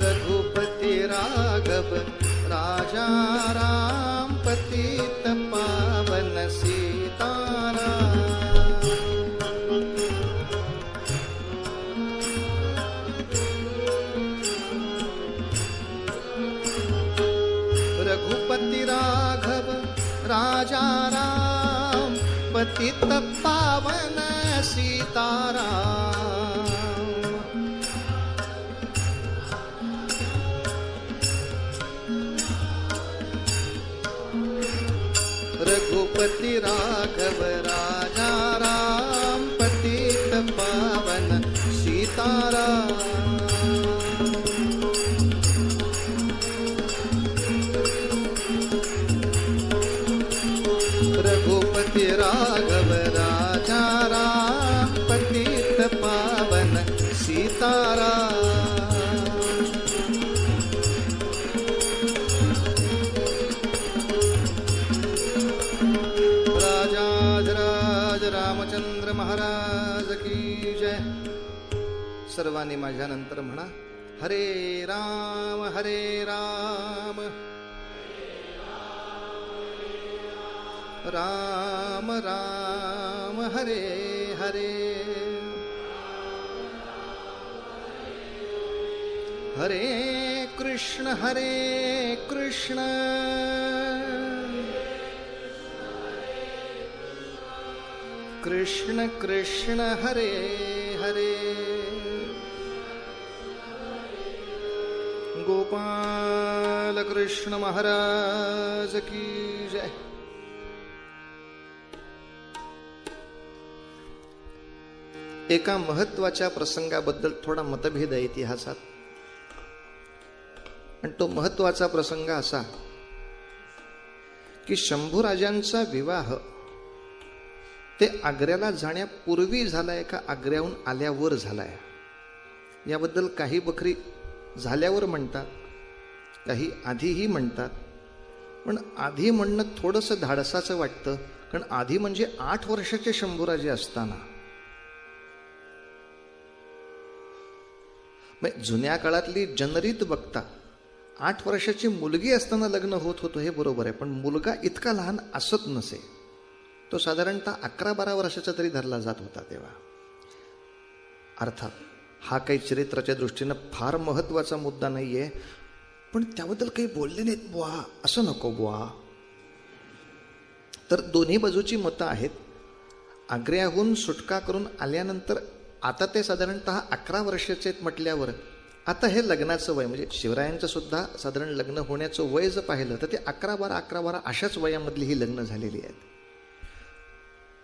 रघुपति राघव राजा राम पतित पावन सीताराम। रघुपति राघव राजा राम पतित पावन सीताराम। रघुपति राघव राजा राम पतित पावन सीताराम। रघुपति राघव राजा राम पतित पावन सीताराम। रामचंद्र महाराज की जय। सर्वांनी माझ्यानंतर म्हणा, हरे राम राम राम हरे हरे, हरे कृष्ण कृष्ण कृष्ण हरे हरे। गोपाल कृष्ण महाराज की जय। एका महत्वाच्या प्रसंगाबद्दल थोडा मतभेद आहे इतिहासात, आणि तो महत्वाचा प्रसंग असा की शंभूराजांचा विवाह ते आग्र्याला जाण्यापूर्वी झालाय का आग्र्याहून आल्यावर झालाय, याबद्दल काही बखरी झाल्यावर म्हणतात, काही आधीही म्हणतात. पण आधी म्हणणं थोडंसं धाडसाचं वाटतं, कारण आधी म्हणजे 8 वर्षाचे शंभूराजे असताना. जुन्या काळातली जनरीत बघता 8 वर्षाची मुलगी असताना लग्न होत होतं हे बरोबर आहे, पण मुलगा इतका लहान असत नसे. तो साधारणतः 11-12 वर्षाचा तरी धरला जात होता तेव्हा. अर्थात हा काही चरित्राच्या दृष्टीनं फार महत्वाचा मुद्दा नाहीये, पण त्याबद्दल काही बोलले नाहीत बुवा, असं नको बुवा. तर दोन्ही बाजूची मतं आहेत. आग्र्याहून सुटका करून आल्यानंतर आता ते साधारणतः 11 वर्षाचे म्हटल्यावर आता हे लग्नाचं वय, म्हणजे शिवरायांचं सुद्धा साधारण लग्न होण्याचं वय जर पाहिलं तर ते 11-12 अशाच वयामधली ही लग्न झालेली आहेत.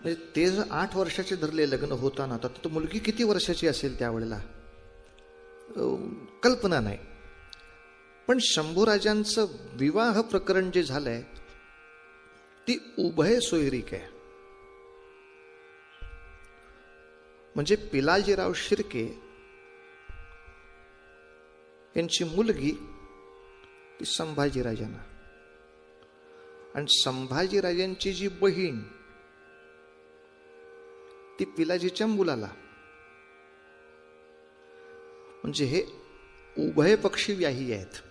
म्हणजे ते जर 8 वर्षाचे धरले लग्न होताना, तर तो मुलगी किती वर्षाची असेल त्यावेळेला कल्पना नाही. पण शंभूराजांचं विवाह प्रकरण जे झालंय ती उभय सोयरीक आहे. म्हणजे पिलाजीराव शिर्के यांची मुलगी ती संभाजीराजांना, आणि संभाजीराजांची जी बहीण ती पिलाजीच्या मुलाला. म्हणजे हे उभय पक्षी व्याही आहेत.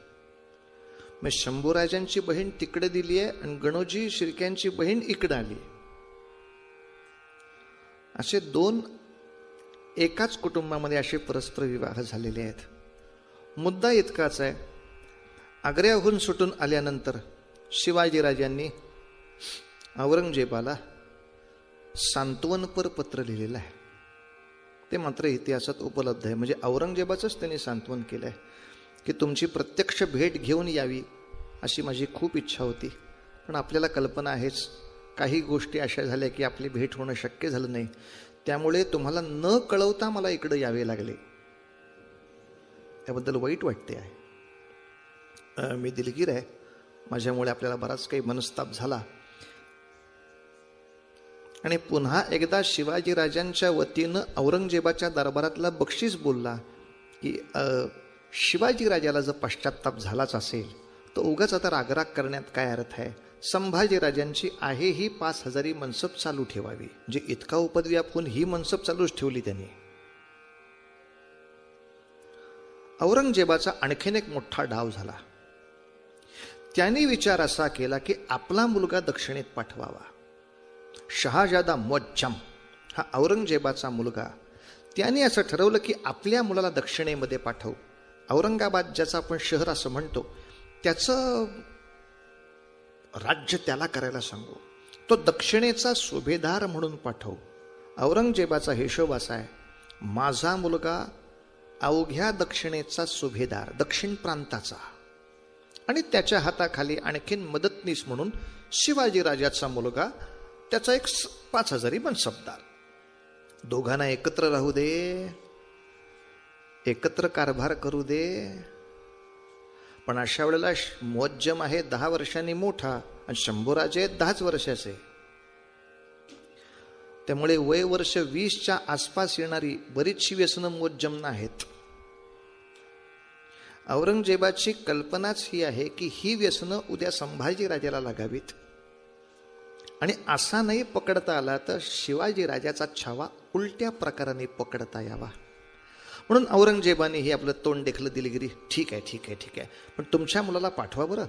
मग शंभूराजांची बहीण तिकडे दिली आहे आणि गणोजी शिर्क्यांची बहीण इकडे आली. असे 2 एकाच कुटुंबामध्ये असे परस्पर विवाह झालेले आहेत. मुद्दा इतकाच आहे, आग्र्याहून सुटून आल्यानंतर शिवाजीराजांनी औरंगजेबाला सांत्वनपर पत्र लिहिलेलं आहे. ते मात्र इतिहासात उपलब्ध आहे. म्हणजे औरंगजेबाचंच त्यांनी सांत्वन केलं आहे की तुमची प्रत्यक्ष भेट घेऊन यावी अशी माझी खूप इच्छा होती, पण आपल्याला कल्पना आहेच काही गोष्टी अशा झाल्या की आपली भेट होणं शक्य झालं नाही. त्यामुळे तुम्हाला न कळवता मला इकडे यावे लागले. त्याबद्दल वाईट वाटते आहे. मी दिलगीर आहे, माझ्यामुळे आपल्याला बराच काही मनस्ताप झाला. आणि पुन्हा एकदा शिवाजीराजांच्या वतीनं औरंगजेबाच्या दरबारातला बक्षीस बोलला की शिवाजीराजाला जर पश्चात्ताप झालाच असेल तर उगाच आता रागराग करण्यात काय अर्थ आहे, संभाजीराजांची आहे ही 5,000 मनसब चालू ठेवावी. जे इतका उपद्व्याप होऊन ही मनसब चालूच ठेवली त्यांनी. औरंगजेबाचा आणखीन एक मोठा डाव झाला. त्यांनी विचार असा केला की आपला मुलगा दक्षिणेत पाठवावा. शहाजादा मुअज्जम हा औरंगजेबाचा मुलगा, त्याने असं ठरवलं की आपल्या मुलाला दक्षिणेमध्ये पाठवू. औरंगाबाद ज्याचं आपण शहर असं म्हणतो त्याचं राज्य त्याला करायला सांगू. तो दक्षिणेचा सुभेदार म्हणून पाठवू. औरंगजेबाचा हिशोब असा आहे, माझा मुलगा अवघ्या दक्षिणेचा सुभेदार, दक्षिण प्रांताचा, आणि त्याच्या हाताखाली आणखीन मदतनीस म्हणून शिवाजी राजाचा मुलगा, त्याचा एक 5,000 मनसबदार. दोघांना एकत्र राहू दे, एकत्र कारभार करू दे. पण अशा वेळेला मुअज्जम आहे 10 वर्षांनी मोठा आणि शंभूराजे 10च वर्षाचे. त्यामुळे वय वर्ष 20च्या आसपास येणारी बरीचशी व्यसनं मुअज्जमना आहेत. औरंगजेबाची कल्पनाच ही आहे की ही व्यसनं उद्या संभाजी राजाला लागावीत आणि असा नाही पकडता आला तर शिवाजी राजाचा छावा उलट्या प्रकाराने पकडता यावा. म्हणून औरंगजेबाने ही आपलं तोंड देखलं दिलगिरी, ठीक आहे ठीक आहे ठीक आहे, पण तुमच्या मुलाला पाठवा बरं,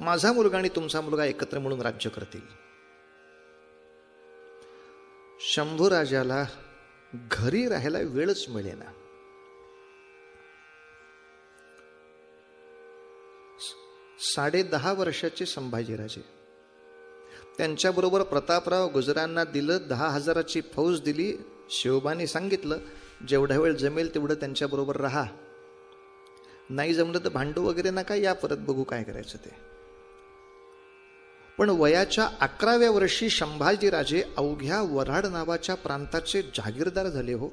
माझा मुलगा आणि तुमचा मुलगा एकत्र म्हणून राज्य करतील. शंभूराजाला घरी राहायला वेळच मिळेना. 10.5 वर्षाचे संभाजीराजे, त्यांच्याबरोबर प्रतापराव गुजरांना दिलं, 10,000ची फौज दिली. शिवबाने सांगितलं जेवढा वेळ जमेल तेवढं त्यांच्याबरोबर राहा, नाही जमलं तर भांडू वगैरे नका, या परत बघू काय करायचं ते. पण वयाच्या 11व्या वर्षी संभाजीराजे अवघ्या वऱ्हाड नावाच्या प्रांताचे जहागीरदार झाले. हो,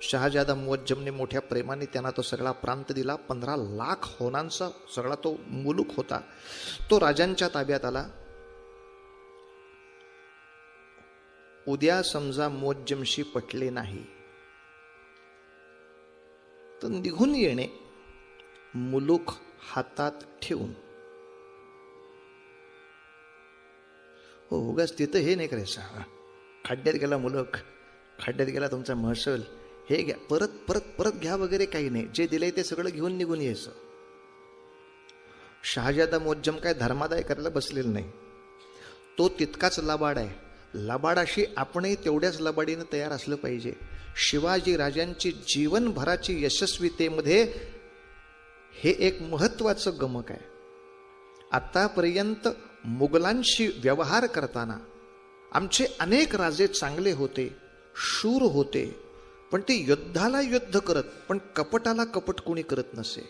शहाजादा मुअज्जमने मोठ्या प्रेमाने त्यांना तो सगळा प्रांत दिला. 15 लाख होनांचा सगळा तो मुलूक होता, तो राजांच्या ताब्यात आला. उद्या समजा मुअज्जमशी पटले नाही तर निघून येणे, मुलूक हातात ठेवून. हो, उगाच तिथं हे नाही करायचं, खड्ड्यात गेला मुलूक, खड्ड्यात गेला तुमचा महसूल, हे घ्या, परत परत परत घ्या वगैरे काही नाही. जे दिलंय ते सगळं घेऊन निघून यायचं. शहाजादा मुअज्जम काय धर्मादाय करायला बसलेला नाही, तो तितकाच लबाड आहे. लबाडाशी आपणही तेवढ्याच लबाडीनं तयार असलं पाहिजे. शिवाजी राजांची जीवनभराची यशस्वीतेमध्ये हे एक महत्वाचं गमक आहे. आतापर्यंत मुघलांशी व्यवहार करताना आमचे अनेक राजे चांगले होते, शूर होते, पण ते युद्धाला युद्ध करत, पण कपटाला कपट कोणी करत नसे.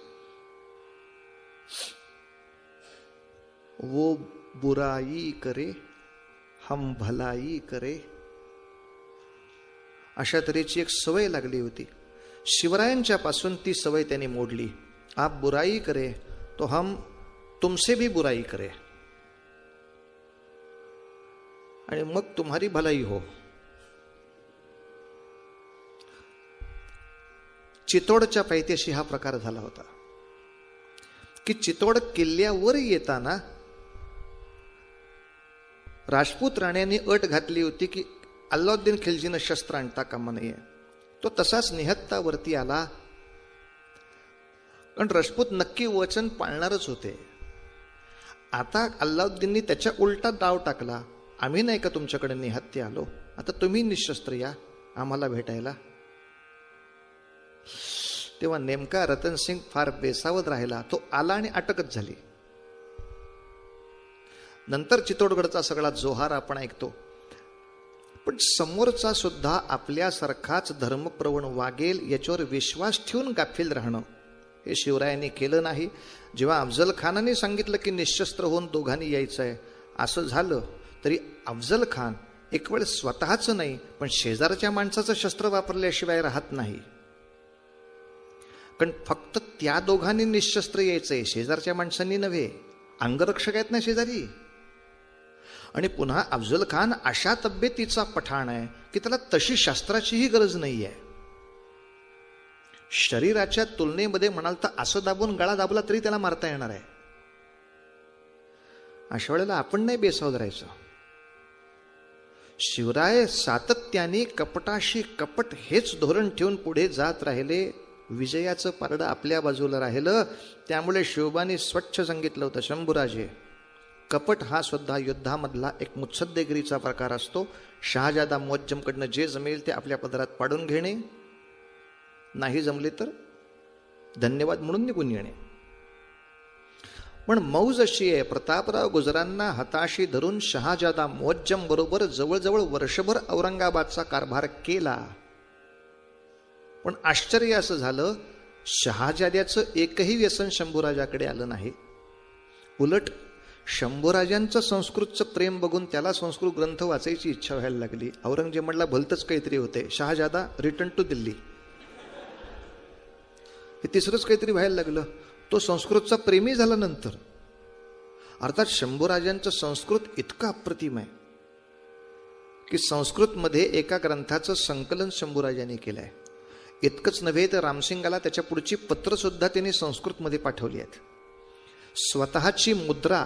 वो बुराई करे हम भलाई करे, अशा तऱ्हेची एक सवय लागली होती. शिवरायांच्या पासून ती सवय त्यांनी मोडली. आप बुराई करे तो हम तुमसे भी बुराई करे आणि मग तुम्हारी भलाई हो. चितोडच्या पायथ्याशी हा प्रकार झाला होता की चितोड किल्ल्यावर येताना राजपूत राण्यांनी अट घातली होती की अल्लाउद्दीन खिलजीनं शस्त्र आणता कामा नये. तो तसाच निहत्तावरती आला, कारण राजपूत नक्की वचन पाळणारच होते. आता अल्लाउद्दीननी त्याच्या उलटा डाव टाकला, आम्ही नाही का तुमच्याकडे निहत्ते आलो, आता तुम्ही निशस्त्र या आम्हाला भेटायला. तेव्हा नेमका रतनसिंग फार बेसावध राहिला. तो आला आणि अटकच झाली. नंतर चितोडगडचा सगळा जोहार आपण ऐकतो. पण समोरचा सुद्धा आपल्यासारखाच धर्मप्रवण वागेल याच्यावर विश्वास ठेवून गाफील राहणं हे शिवरायांनी केलं नाही. जेव्हा अफजल खानाने सांगितलं की निशस्त्र होऊन दोघांनी यायचं आहे, असं झालं तरी अफजल खान एक वेळ स्वतःचं नाही पण शेजारच्या माणसाचं शस्त्र वापरल्याशिवाय राहत नाही. कारण फक्त त्या दोघांनी निशस्त्र यायचंय, शेजारच्या माणसांनी नव्हे. अंगरक्षक आहेत ना शेजारी. आणि पुन्हा अफजल खान अशा तब्येतीचा पठाण आहे की त्याला तशी शस्त्राचीही गरज नाही आहे. शरीराच्या तुलनेमध्ये म्हणाल तर असं दाबून गळा दाबला तरी त्याला मारता येणार आहे. अशा वेळेला आपण नाही बेसावध राहायचं. शिवराय सातत्याने कपटाशी कपट हेच धोरण ठेवून पुढे जात राहिले. विजयाचं पारडं आपल्या बाजूला राहिलं. त्यामुळे शिवबांनी स्वच्छ सांगितलं होतं, शंभूराजे, कपट हा सुद्धा युद्धामधला एक मुत्सद्देगिरीचा प्रकार असतो. शहाजादा मुअज्जमकडनं जे जमेल ते आपल्या पदरात पाडून घेणे, नाही जमले तर धन्यवाद म्हणून निघून येणे. पण मौज अशी आहे, प्रतापराव गुजरांना हाताशी धरून शहाजादा मुअज्जम बरोबर जवळजवळ वर्षभर औरंगाबादचा कारभार केला. पण आश्चर्य असं झालं, शहाजाद्याचं एकही व्यसन शंभूराजाकडे आलं नाही. उलट शंभूराजांचं संस्कृतचं प्रेम बघून त्याला संस्कृत ग्रंथ वाचायची इच्छा व्हायला लागली. औरंगजेब म्हटला, भलतंच काहीतरी होते, शहाजादा रिटर्न टू दिल्ली. हे तिसरंच काहीतरी व्हायला लागलं. तो संस्कृतचा प्रेमी झाला नंतर. अर्थात शंभूराजांचं संस्कृत इतकं अप्रतिम आहे की संस्कृतमध्ये एका ग्रंथाचं संकलन शंभूराजांनी केलंय. इतकंच नव्हे तर रामसिंगाला त्याच्या पुढची पत्र सुद्धा त्यांनी संस्कृतमध्ये पाठवली आहेत. स्वतःची मुद्रा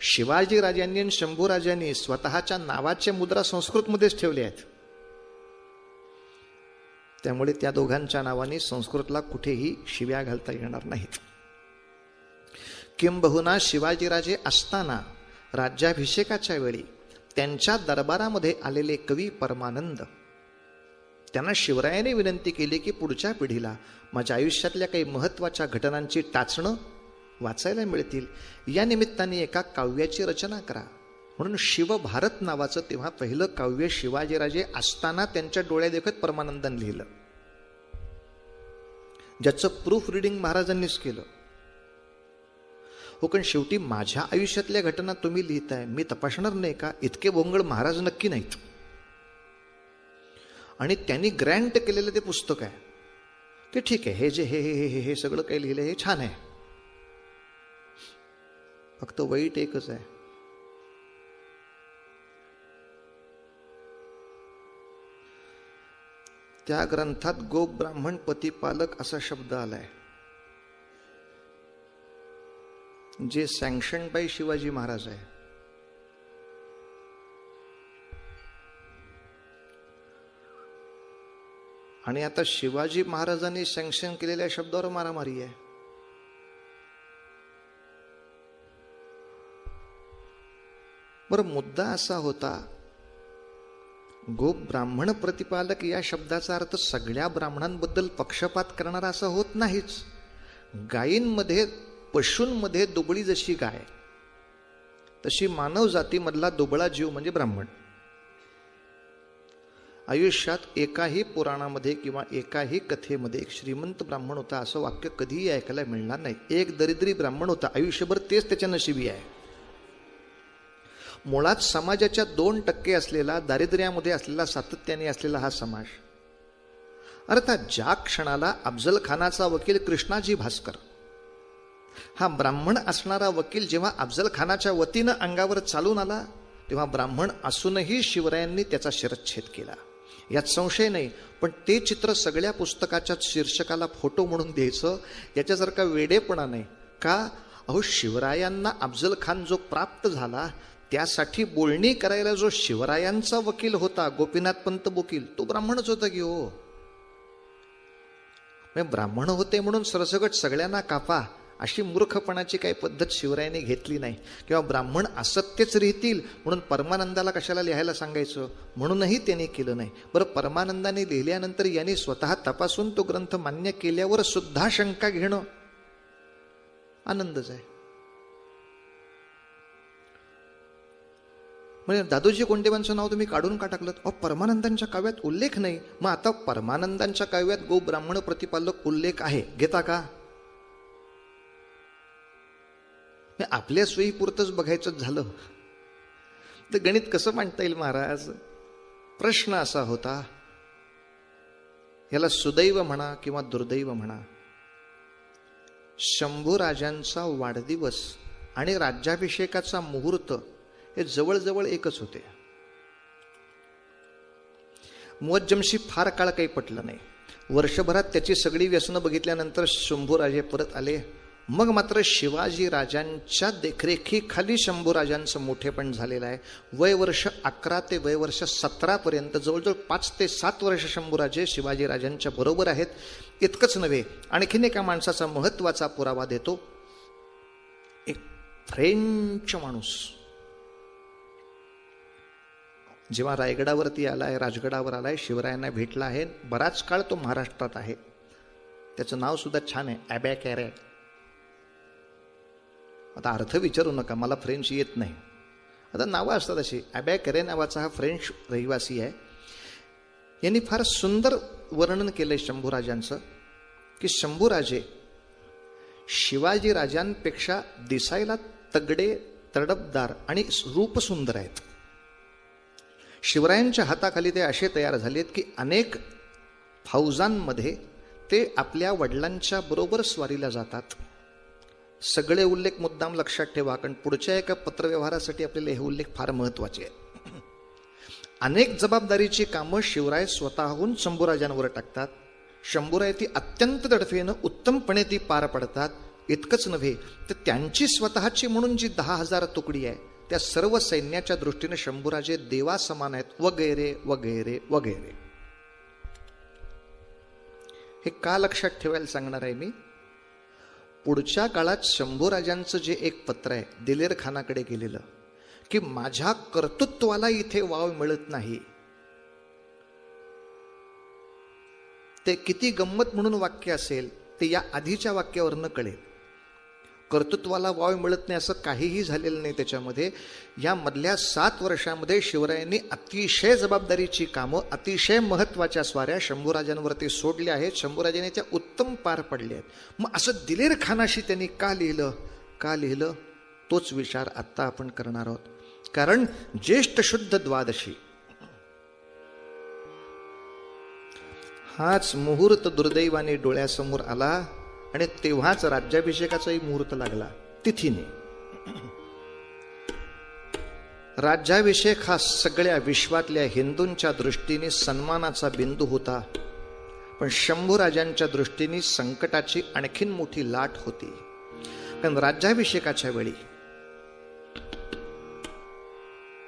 शिवाजीराजांनी आणि शंभूराजांनी स्वतःच्या नावाच्या मुद्रा संस्कृतमध्येच ठेवल्या आहेत. त्यामुळे त्या दोघांच्या नावाने संस्कृतला कुठेही शिव्या घालता येणार नाहीत. किंबहुना शिवाजीराजे असताना राज्याभिषेकाच्या वेळी त्यांच्या दरबारामध्ये आलेले कवी परमानंद, त्यांना शिवरायाने विनंती केली की पुढच्या पिढीला माझ्या आयुष्यातल्या काही महत्त्वाच्या घटनांची टाचणं वाचायला मिळतील, या निमित्ताने एका काव्याची रचना करा. म्हणून शिवभारत नावाचं तेव्हा पहिलं काव्य शिवाजीराजे असताना त्यांच्या डोळ्यादेखत परमानंदांनी लिहिलं, ज्याचं प्रूफ रिडिंग महाराजांनीच केलं. हो, पण शेवटी माझ्या आयुष्यातल्या घटना तुम्ही लिहिताय, मी तपासणार नाही का? इतके भोंगळ महाराज नक्की नाहीत. आणि त्यांनी ग्रँट केलेलं ते पुस्तक आहे ते ठीक आहे. हे जे हे हे हे हे सगळं काही लिहिलं हे छान आहे, फक्त वाईट एकच आहे, त्या ग्रंथात गोप ब्राह्मण पतिपालक असा शब्द आलाय, जे सँक्शन बाय शिवाजी महाराज आहे. आणि आता शिवाजी महाराजांनी सँक्शन केलेल्या शब्दावर मारामारी आहे. बरं, मुद्दा असा होता, गोप ब्राह्मण प्रतिपालक या शब्दाचा अर्थ सगळ्या ब्राह्मणांबद्दल पक्षपात करणारा असा होत नाहीच. गायींमध्ये, पशूंमध्ये दुबळी जशी गाय, तशी मानव जातीमधला दुबळा जीव म्हणजे ब्राह्मण. आयुष्यात एकाही पुराणामध्ये किंवा एकाही कथेमध्ये एक श्रीमंत ब्राह्मण होता असं वाक्य कधीही ऐकायला मिळणार नाही. एक दरिद्री ब्राह्मण होता, आयुष्यभर तेच त्याच्या नशिबी आहे. मुळात समाजाच्या 2% असलेला, दारिद्र्यामध्ये असलेला, सातत्याने असलेला हा समाज. अर्थात ज्या क्षणाला अफजल खानाचा वकील कृष्णाजी भास्कर हा ब्राह्मण असणारा वकील जेव्हा अफजल खानाच्या वतीनं अंगावर चालून आला, तेव्हा ब्राह्मण असूनही शिवरायांनी त्याचा शिरच्छेद केला, यात संशय नाही. पण ते चित्र सगळ्या पुस्तकाच्या शीर्षकाला फोटो म्हणून द्यायचं, याच्यासारखा वेडेपणा नाही का? अहो, शिवरायांना अफजल खान जो प्राप्त झाला त्यासाठी बोलणी करायला जो शिवरायांचा वकील होता, गोपीनाथ पंत वकील, तो ब्राह्मणच होता की हो. ब्राह्मण होते म्हणून सरसगट सगळ्यांना कापा अशी मूर्खपणाची काही पद्धत शिवरायांनी घेतली नाही. किंवा ब्राह्मण असत्यच लिहितील म्हणून परमानंदाला कशाला लिहायला सांगायचं, म्हणूनही त्यांनी केलं नाही. बरं, परमानंदाने लिहिल्यानंतर यांनी स्वतः तपासून तो ग्रंथ मान्य केल्यावर सुद्धा शंका घेणं आनंदच आहे. म्हणजे दादोजी कोंडेवांचं नाव तुम्ही काढून का टाकलं? परमानंदांच्या काव्यात उल्लेख नाही. मग आता परमानंदांच्या काव्यात गो ब्राह्मण प्रतिपालक उल्लेख आहे, घेता का? आपल्या सोयीपुरतच बघायचं झालं तर गणित कसं मांडता येईल महाराज? प्रश्न असा होता, याला सुदैव म्हणा किंवा दुर्दैव म्हणा, शंभूराजांचा वाढदिवस आणि राज्याभिषेकाचा मुहूर्त हे जवळजवळ एकच होते. मुअज्जमशी फार काळ काही पटलं नाही. वर्षभरात त्याची सगळी व्यसनं बघितल्यानंतर शंभूराजे परत आले. मग मात्र शिवाजी राजांच्या देखरेखीखाली शंभूराजांचं मोठेपण झालेलं आहे. वयवर्ष 11 ते वयवर्ष 17 पर्यंत जवळजवळ 5 ते 7 वर्ष शंभूराजे शिवाजी राजांच्या बरोबर आहेत. इतकंच नव्हे, आणखीन एका माणसाचा महत्वाचा पुरावा देतो. एक फ्रेंच माणूस जेव्हा रायगडावरती आलाय, राजगडावर आलाय, शिवरायांना भेटला आहे, बराच काळ तो महाराष्ट्रात आहे. त्याचं नाव सुद्धा छान आहे, ॲबे कॅरे. आता अर्थ विचारू नका, मला फ्रेंच येत नाही. आता नावं असतात अशी. ॲबे कॅरे नावाचा हा फ्रेंच रहिवासी आहे. यांनी फार सुंदर वर्णन केलंय शंभूराजांचं की शंभूराजे शिवाजी राजांपेक्षा दिसायला तगडे, तडफदार आणि रूप सुंदर आहेत. शिवरायांच्या हाताखाली ते असे तयार झालेत की अनेक फौजांमध्ये ते आपल्या वडिलांच्या बरोबर स्वारीला जातात. सगळे उल्लेख मुद्दाम लक्षात ठेवा, कारण पुढच्या एका पत्रव्यवहारासाठी आपल्याला हे उल्लेख फार महत्वाचे आहेत. अनेक जबाबदारीची कामं शिवराय स्वतःहून शंभूराजांवर टाकतात. शंभूराय ती अत्यंत तडफेनं उत्तमपणे ती पार पडतात. इतकंच नव्हे तर त्यांची स्वतःची म्हणून जी 10,000 तुकडी आहे, त्या सर्व सैन्याच्या दृष्टीने शंभूराजे देवा समान आहेत, वगैरे वगैरे वगैरे. हे का लक्षात ठेवायला सांगणार आहे मी? पुढच्या काळात शंभूराजांचं जे एक पत्र आहे दिलेर खानाकडे गेलेलं की माझ्या कर्तृत्वाला इथे वाव मिळत नाही, ते किती गंमत म्हणून वाक्य असेल ते या आधीच्या वाक्यावरनं कळेल. कर्तृत्वाला वाव मिळत नाही असं काहीही झालेलं नाही त्याच्यामध्ये. या मधल्या 7 वर्षामध्ये शिवरायांनी अतिशय जबाबदारीची कामं, अतिशय महत्वाच्या स्वाऱ्या शंभूराजांवरती सोडल्या आहेत. शंभूराजांनी त्या उत्तम पार पडल्या आहेत. मग असं दिलेर खानाशी त्यांनी का लिहिलं तोच विचार आत्ता आपण करणार आहोत. कारण ज्येष्ठ शुद्ध द्वादशी हाच मुहूर्त दुर्दैवाने डोळ्यासमोर आला आणि तेव्हाच राज्याभिषेकाचाही मुहूर्त लागला तिथीने. राज्याभिषेक हा सगळ्या विश्वातल्या हिंदूंच्या दृष्टीने सन्मानाचा बिंदू होता, पण शंभूराजांच्या दृष्टीने संकटाची आणखीन मोठी लाट होती. कारण राज्याभिषेकाच्या वेळी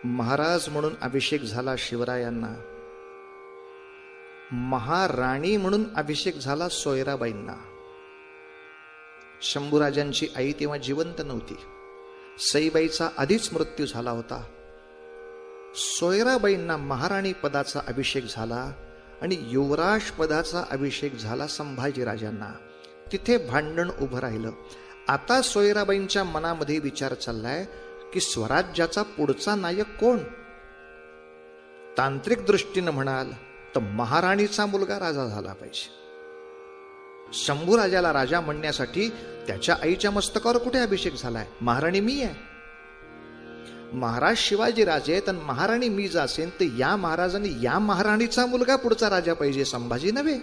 महाराज म्हणून अभिषेक झाला शिवरायांना, महाराणी म्हणून अभिषेक झाला सोयराबाईंना. शंभूराजांची आई तेव्हा जिवंत नव्हती. सईबाईचा आधीच मृत्यू झाला होता. सोयराबाईंना महाराणी पदाचा अभिषेक झाला आणि युवराज पदाचा अभिषेक झाला संभाजीराजांना. तिथे भांडण उभं राहिलं. आता सोयराबाईंच्या मनामध्ये विचार चाललाय की स्वराज्याचा पुढचा नायक कोण? तांत्रिक दृष्टीनं म्हणाल तर महाराणीचा मुलगा राजा झाला पाहिजे. शंभूराजाला राजा म्हणण्यासाठी त्याच्या आईच्या मस्तकावर कुठे अभिषेक झालाय? महाराणी मी आहे. महाराज शिवाजी राजे आहेत आणि महाराणी मी जर असेल तर या महाराजांनी या महाराणीचा मुलगा पुढचा राजा पाहिजे, संभाजी नव्हे.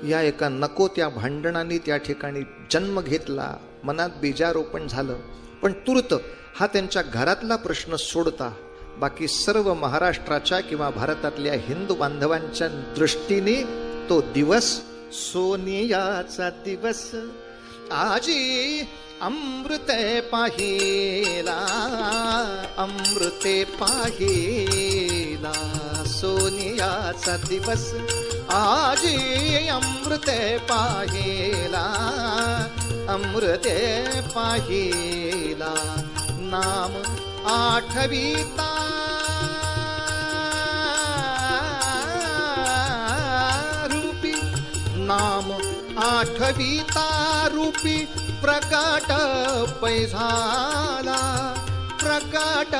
या एका नको त्या भांडणांनी त्या ठिकाणी जन्म घेतला. मनात बीजारोपण झालं. पण तूर्त हा त्यांच्या घरातला प्रश्न सोडता बाकी सर्व महाराष्ट्राच्या किंवा भारतातल्या हिंदू बांधवांच्या दृष्टीने तो दिवस सोनियाचा दिवस. आजी अमृते पाहिला, अमृते पाहिला, सोनियाचा दिवस. आजी अमृते पाहिला, अमृते पाहिला, नाम आठविता रूपी, नाम आठविता रूपी प्रकट पैझाला, प्रकट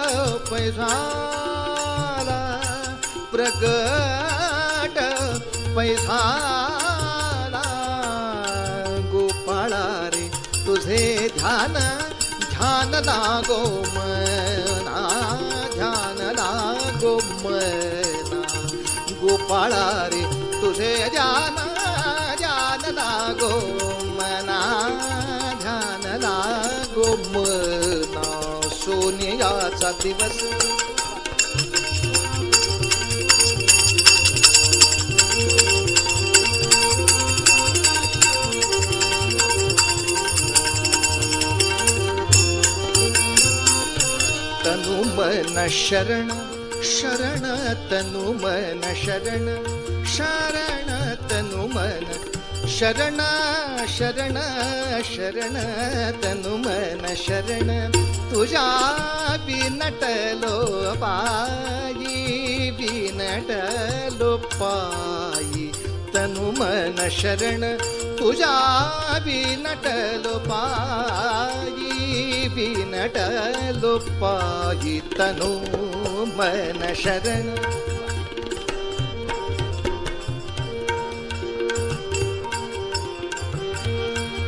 पैझाला, प्रकट पैझाला. गोपाळा रे तुझे ध्यान, ध्यान लागो मना, ध्यान लागो मना. गोपाळा रे तुझे ध्यान, ध्यान लागो मना, ध्यान लागो मना. सोनियाचा दिवस. मन शरण शरण तनु मन शरण शरण तनु मन शरण शरण शरण तनु मन शरण तुझ्या बिनटलो पायी बिनटलो पायी तनु मन शरण तुझ्या बिनटलो पायी बिनटलो पायी तनु मन शरण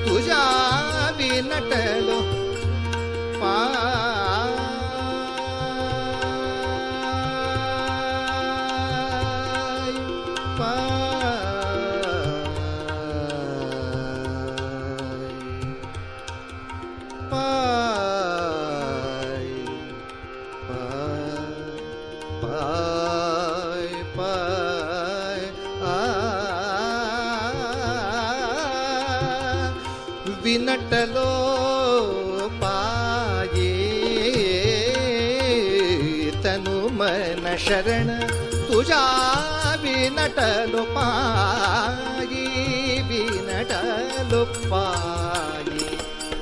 तुझ्या बिनटलो बिनटलो पाये तनु मन शरण तुझ्या बिनटलो पायी बिनटलो पायी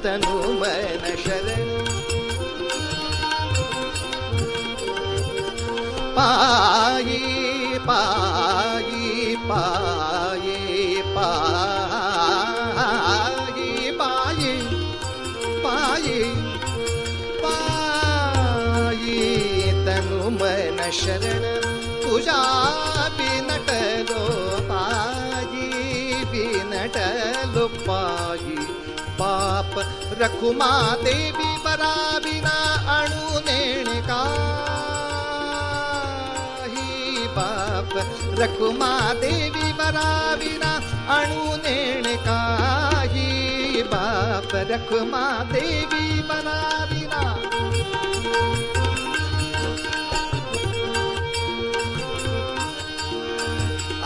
तनु मन शरण पायी पायी पायी पायी पायी पायी पायी तनु मन शरण तुझ्या बिनटलो पायी बिनटलो पायी पाप रखुमा देवी बराबिना अणु नेणकाही पाप रखुमा देवी बराबिना अणु नेणकाही बाप रखुमा देवी बराबिना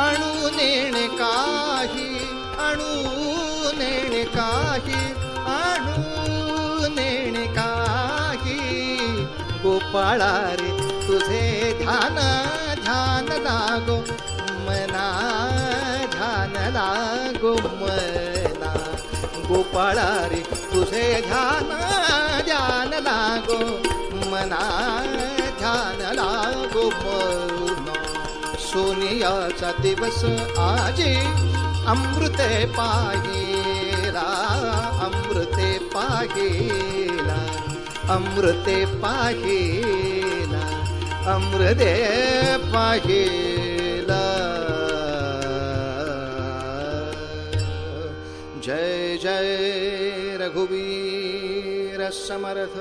अणु नेणकाही अणु नेणकाही अणु नेणकाही गोपाळा रे तुझे ध्यान ध्यान लागो मना ध्यान लागो मना गोपाळा रे तुझे ध्यान ध्यान लागो मना ध्यान लागो मना सोनियाचा दिवस आजे अमृते पाहिला अमृते पाहिला अमृते पाहिला अमृते पाहिला जय जय रघुवीर समर्थ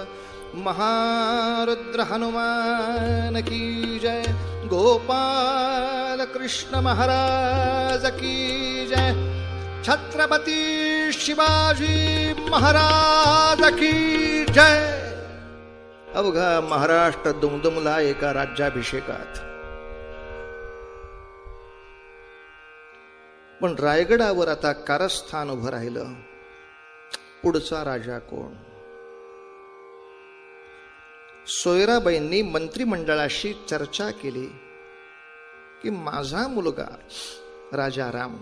महारुद्र हनुमान की जय गोपाल कृष्ण महाराज की जय छत्रपती शिवाजी महाराज की जय अवघा महाराष्ट्र दुमदुमला एका राज्याभिषेकात पण रायगडावर आता कारस्थान उभं राहिलं पुढचा राजा कोण सोयराबाईंनी मंत्रिमंडळाशी चर्चा केली की माझा मुलगा राजा राम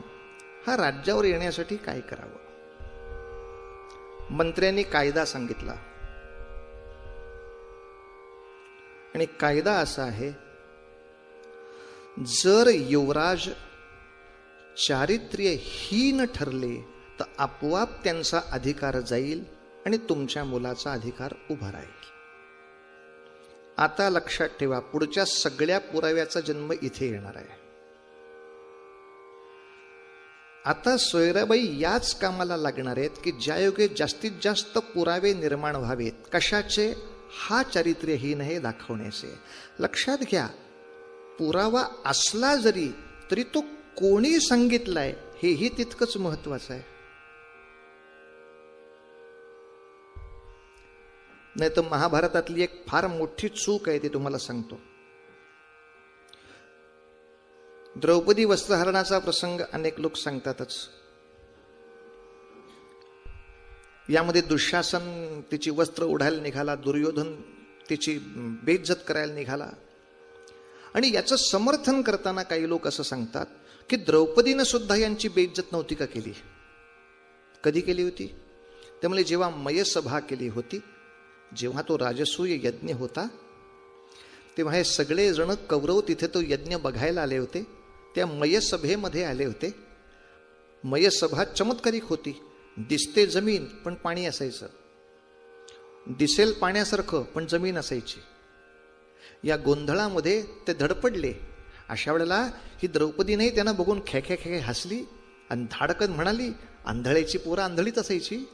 हा राज्यावर येण्यासाठी काय करावं मंत्र्यांनी कायदा सांगितला आणि कायदा असा आहे जर युवराज चारित्र्यहीन ठरले तर आपोआप त्यांचा अधिकार जाईल आणि तुमच्या मुलाचा अधिकार उभा राहील आता लक्षात ठेवा पुढच्या सगळ्या पुराव्याचा जन्म इथे येणार आहे आता सोयराबाई याच कामाला लागणार आहेत की ज्यायोगे जास्तीत जास्त पुरावे निर्माण व्हावेत कशाचे हा चारित्र्यहीन हे दाखवण्याचे लक्षात घ्या पुरावा असला जरी तरी तो कोणी सांगितलाय हेही तितकंच महत्वाचं आहे नाही तर महाभारतातली एक फार मोठी चूक आहे ती तुम्हाला सांगतो द्रौपदी वस्त्रहरणाचा प्रसंग अनेक लोक सांगतातच यामध्ये दुःशासन तिची वस्त्र उडायला निघाला दुर्योधन तिची बेइज्जत करायला निघाला. आणि याचं समर्थन करताना काही लोक असं सांगतात की द्रौपदीनं सुद्धा यांची बेइज्जत नव्हती का केली? कधी केली होती? त्यामुळे जेव्हा मयसभा केली होती, जेव्हा तो राजसूय यज्ञ होता, तेव्हा हे सगळे जण कौरव तिथे तो यज्ञ बघायला आले होते. त्या मयसभेमध्ये आले होते. मयसभा चमत्कारिक होती. दिसते जमीन पण पाणी असायचं, दिसेल पाण्यासारखं पण जमीन असायची. या गोंधळामध्ये ते धडपडले. अशा वेळेला ही द्रौपदी नाही त्यांना बघून खेखे खेखे हसली आणि धाडकन म्हणाली, आंधळ्याची पोरं आंधळीच असायची.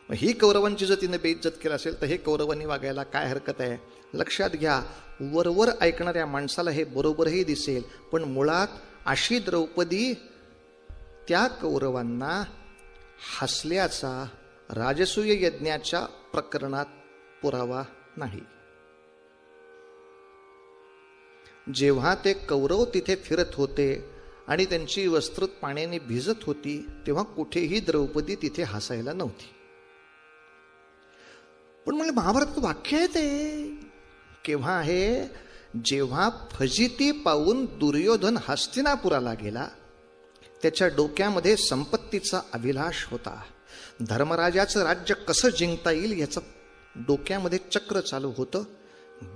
ही कौरवांची जर तिने बेइज्जत केलं असेल तर हे कौरवांनी वागायला काय हरकत आहे? लक्षात घ्या, वरवर ऐकणाऱ्या माणसाला हे बरोबरही दिसेल, पण मुळात अशी द्रौपदी त्या कौरवांना हसल्याचा राजसूय यज्ञाच्या प्रकरणात पुरावा नाही. जेव्हा ते कौरव तिथे फिरत होते आणि त्यांची वस्त्र पाण्याने भिजत होती, तेव्हा कुठेही द्रौपदी तिथे हसायला नव्हती. पण म्हणजे महाभारत वाक्य आहे ते केव्हा आहे? जेव्हा फजिती पाहून दुर्योधन हस्तिनापुराला गेला. त्याच्या डोक्यामध्ये संपत्तीचा अभिलाष होता. धर्मराजाचं राज्य कसं जिंकता येईल याचं डोक्यामध्ये चक्र चालू होतं.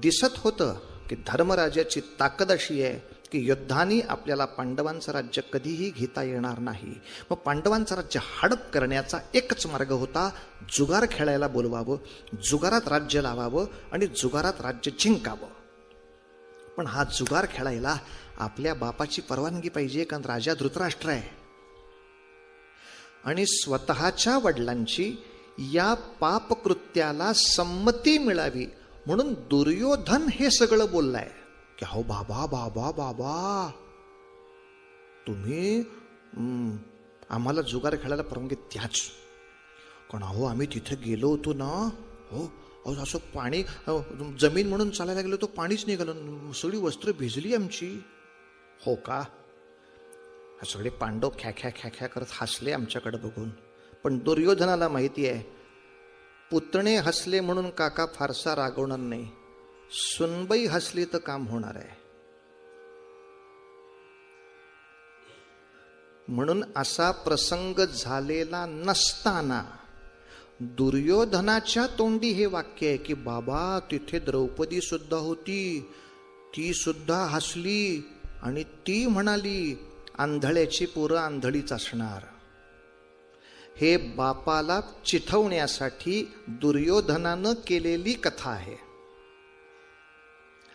दिसत होतं की धर्मराजाची ताकद अशी आहे की युद्धाने आपल्याला पांडवांचं राज्य कधीही घेता येणार नाही. मग पांडवांचं राज्य हडप करण्याचा एकच मार्ग होता, जुगार खेळायला बोलवावं, जुगारात राज्य लावावं आणि जुगारात राज्य जिंकावं. पण हा जुगार खेळायला आपल्या बापाची परवानगी पाहिजे, कारण राजा धृतराष्ट्र आहे. आणि स्वतःच्या वडिलांची या पापकृत्याला संमती मिळावी म्हणून दुर्योधन हे सगळं बोललाय की हो बाबा बाबा बाबा तुम्ही आम्हाला जुगार खेळायला परवानगी द्याच. कारण अहो आम्ही तिथे गेलो होतो ना, हो अहो असं पाणी जमीन म्हणून चालायला गेलो तो पाणीच निघालं, सगळी वस्त्र भिजली आमची. हो का? सगळे पांडव ख्या ख्या ख्या ख्या करत हसले आमच्याकडे बघून. पण दुर्योधनाला माहिती आहे, पुतणे हसले म्हणून काका फारसा रागवणार नाही, सुनबाई हसली तर काम होणार आहे. म्हणून असा प्रसंग झालेला नसताना दुर्योधनाच्या तोंडी हे वाक्य आहे की बाबा तिथे द्रौपदी सुद्धा होती, ती सुद्धा हसली आणि ती म्हणाली आंधळ्याची पोरं आंधळीच असणार. हे बापाला चिथवण्यासाठी दुर्योधनानं केलेली कथा आहे.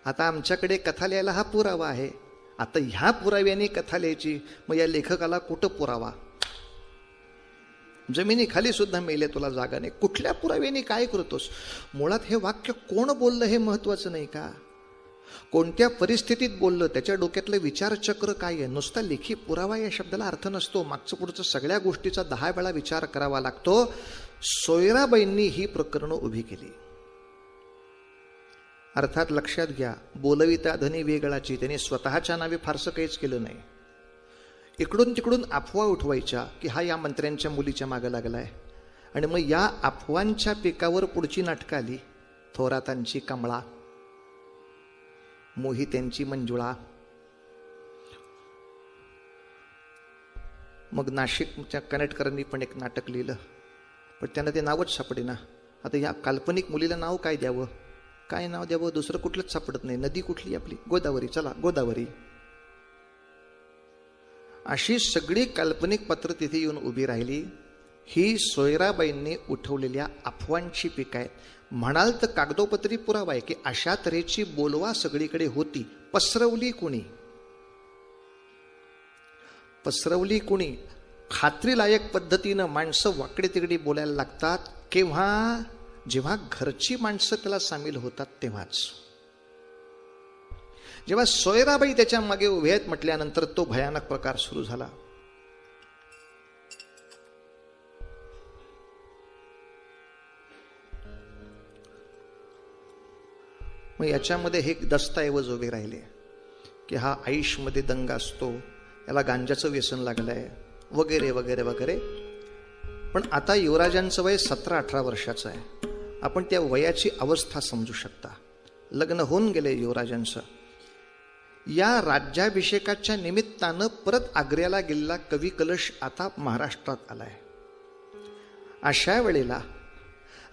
आता आमच्याकडे कथा लिहायला हा पुरावा आहे. आता ह्या पुराव्याने कथा लिहायची, मग या लेखकाला कुठं पुरावा? जमिनीखाली सुद्धा मेले तुला जागा नाही. कुठल्या पुराव्याने काय करतोस? मुळात हे वाक्य कोण बोललं हे महत्वाचं नाही का? कोणत्या परिस्थितीत बोललं, त्याच्या डोक्यातलं विचारचक्र काय आहे? नुसता लेखी पुरावा या शब्दाला अर्थ नसतो. मागचं पुढचं सगळ्या गोष्टीचा 10 वेळा विचार करावा लागतो. सोयराबाईंनी ही प्रकरणं उभी केली. अर्थात लक्षात घ्या, बोलविता धनी वेगळाची, त्यांनी स्वतःच्या नावे फारसं काहीच केलं नाही. इकडून तिकडून अफवा उठवायच्या की हा या मंत्र्यांच्या मुलीच्या मागं लागलाय, आणि मग या अफवांच्या पिकावर पुढची नाटकं आली. थोरातांची कमळा, मोहित्यांची मंजुळा, मग नाशिकच्या कनेटकरांनी पण एक नाटक लिहिलं, पण त्यांना ते नावच सापडेना. आता या काल्पनिक मुलीला नाव काय द्यावं, काय नाव द्यावं? दुसरं कुठलंच सापडत नाही. नदी कुठली आपली? गोदावरी. चला गोदावरी. अशी सगळी काल्पनिक पात्र तिथे येऊन उभी राहिली. ही सोयराबाईंनी उठवलेल्या अफवांची पीक आहे. म्हणाल तर कागदोपत्री पुरावा आहे की अशा तऱ्हेची बोलवा सगळीकडे होती. पसरवली कुणी? पसरवली कुणी? खात्रीलायक पद्धतीनं माणसं वाकडे तिकडे बोलायला लागतात केव्हा? जेव्हा घरची माणसं त्याला सामील होतात तेव्हाच. जेव्हा सोयराबाई त्याच्या मागे उभे आहेत म्हटल्यानंतर तो भयानक प्रकार सुरू झाला. मग याच्यामध्ये हे दस्तऐवज उभे राहिले की हा आयुषमध्ये दंग असतो, याला गांजाचं व्यसन लागलंय वगैरे वगैरे वगैरे. पण आता युवराजांचं वय 17-18 वर्षाचं आहे. आपण त्या वयाची अवस्था समजू शकता. लग्न होऊन गेले युवराजांचं. या राज्याभिषेकाच्या निमित्तानं परत आग्र्याला गेलेला कवी कलश आता महाराष्ट्रात आलाय. अशा वेळेला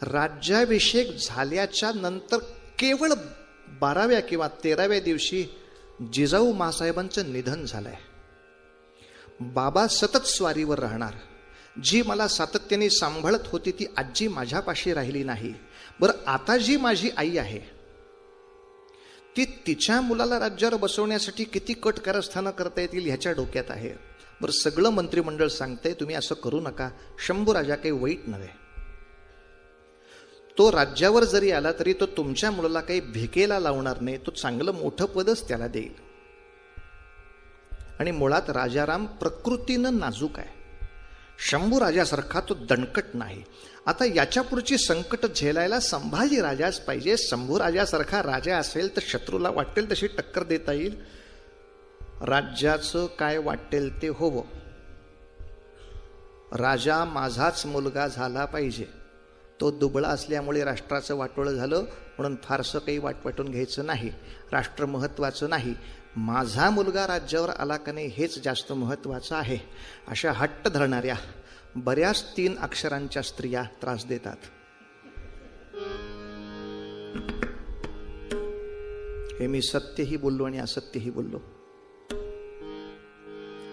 राज्याभिषेक झाल्याच्या नंतर केवळ 12व्या किंवा 13व्या दिवशी जिजाऊ माँसाहेबांचं निधन झालंय. बाबा सतत स्वारीवर राहणार. जी मला सातत्याने सांभाळत होती ती आजी माझ्यापाशी राहिली नाही. बरं, आता जी माझी आई आहे ती तिच्या मुलाला राज्यावर बसवण्यासाठी किती कट कारस्थानं करता येतील ह्याच्या डोक्यात आहे. बरं, सगळं मंत्रिमंडळ सांगतंय तुम्ही असं करू नका. शंभूराजा काही वाईट नव्हे. तो राज्यावर जरी आला तरी तो तुमच्या मुलाला काही भिकेला लावणार नाही. तो चांगलं मोठं पदच त्याला देईल. आणि मुळात राजाराम प्रकृतीनं नाजूक आहे. शंभूराजासारखा तो दणकट नाही. आता याच्या पुढची संकट झेलायला संभाजी राजाच पाहिजे. शंभूराजासारखा राजा असेल तर शत्रूला वाटेल तशी टक्कर देता येईल. राज्याचं काय वाटेल ते होवो. राजा माझाच मुलगा झाला पाहिजे. तो दुबळा असल्यामुळे राष्ट्राचं वाटोळं झालं म्हणून फारसं काही वाटवाटून घ्यायचं नाही. राष्ट्र महत्त्वाचं नाही. माझा मुलगा राज्यावर आला का नाही हेच जास्त महत्त्वाचं आहे. अशा हट्ट धरणाऱ्या बऱ्याच 3 अक्षरांच्या स्त्रिया त्रास देतात. हे मी सत्यही बोललो आणि असत्यही बोललो.